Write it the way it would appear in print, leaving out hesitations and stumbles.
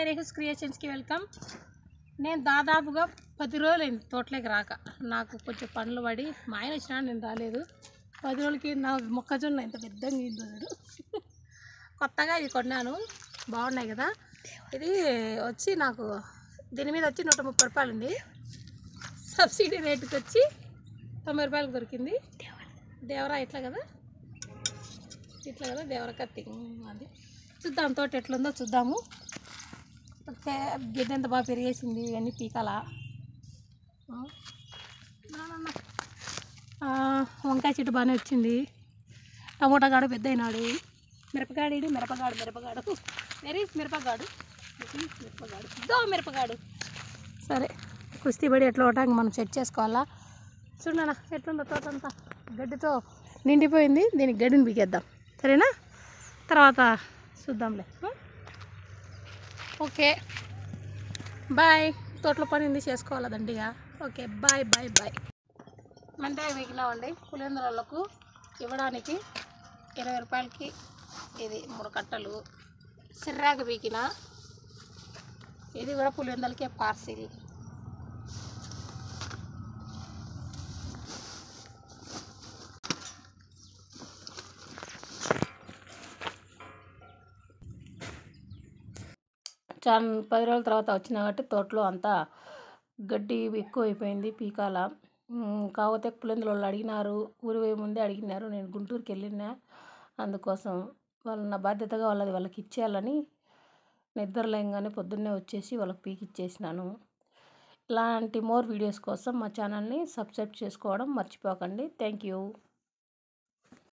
Hi రేహుస్ క్రియేషన్స్కి welcome. నేను దాదాపుగా 10 రోజులైంది తోటలోకి రాక. నాకు కొంచెం పనులు పడి మా ఆయన వచ్చినా నేను రాలేదు. 10 రోజులకి నా మొక్కజొన్న ఇంత పెద్దగా అయింది. కొత్తగా ఇది కొన్నాను, బాగున్నాయి కదా. ఇది వచ్చి నాకు దీని మీద వచ్చి 130 రూపాయలు ఉంది. సబ్సిడీ రేటుకి వచ్చి 90 రూపాయలకు దొరికింది. దేవరా ఇట్లా కదా దేవర కత్తి అది. చూద్దాం తోట ఎట్లుందో చూద్దాము. ఓకే, గిడ్డ ఎంత బాగా పెరిగేసింది. ఇవన్నీ పీకాల. వంకాయ చెట్టు బాగానే వచ్చింది. టమోటా గాడు పెద్ద అయినాడు. మిరపగాడు వెరీ మిరపగాడు సరే, కుస్తీ పడి ఎట్లా ఒకటానికి మనం సెట్ చేసుకోవాలా. చూడనా ఎట్లుందో తోట అంతా గడ్డితో నిండిపోయింది. దీనికి గడ్డిని పీకేద్దాం, సరేనా? తర్వాత చూద్దాంలే. Okay bye. తోటలో పని ఉంది, చేసుకోవాలా దండిగా. Okay bye bye bye. మెంతాయ పీకినామండి. పులిందరాళ్ళకు ఇవ్వడానికి 20 రూపాయలకి ఇది 3 కట్టలు. సిర్రాకు పీకిన ఇది కూడా పులిందలకే పార్సిల్. చాలా 10 రోజుల తర్వాత వచ్చిన కాబట్టి తోటలో అంతా గడ్డి ఎక్కువ అయిపోయింది, పీకాల. కాకపోతే పులిందుల వాళ్ళు అడిగినారు, ఊరి పోయే ముందే అడిగినారు. నేను గుంటూరుకి వెళ్ళినా, అందుకోసం వాళ్ళు నా బాధ్యతగా వాళ్ళకి ఇచ్చేయాలని నిద్రలేయంగానే పొద్దున్నే వచ్చేసి వాళ్ళకి పీకి ఇచ్చేసినాను. ఇలాంటి మోర్ వీడియోస్ కోసం మా ఛానల్ని సబ్స్క్రైబ్ చేసుకోవడం మర్చిపోకండి. Thank you.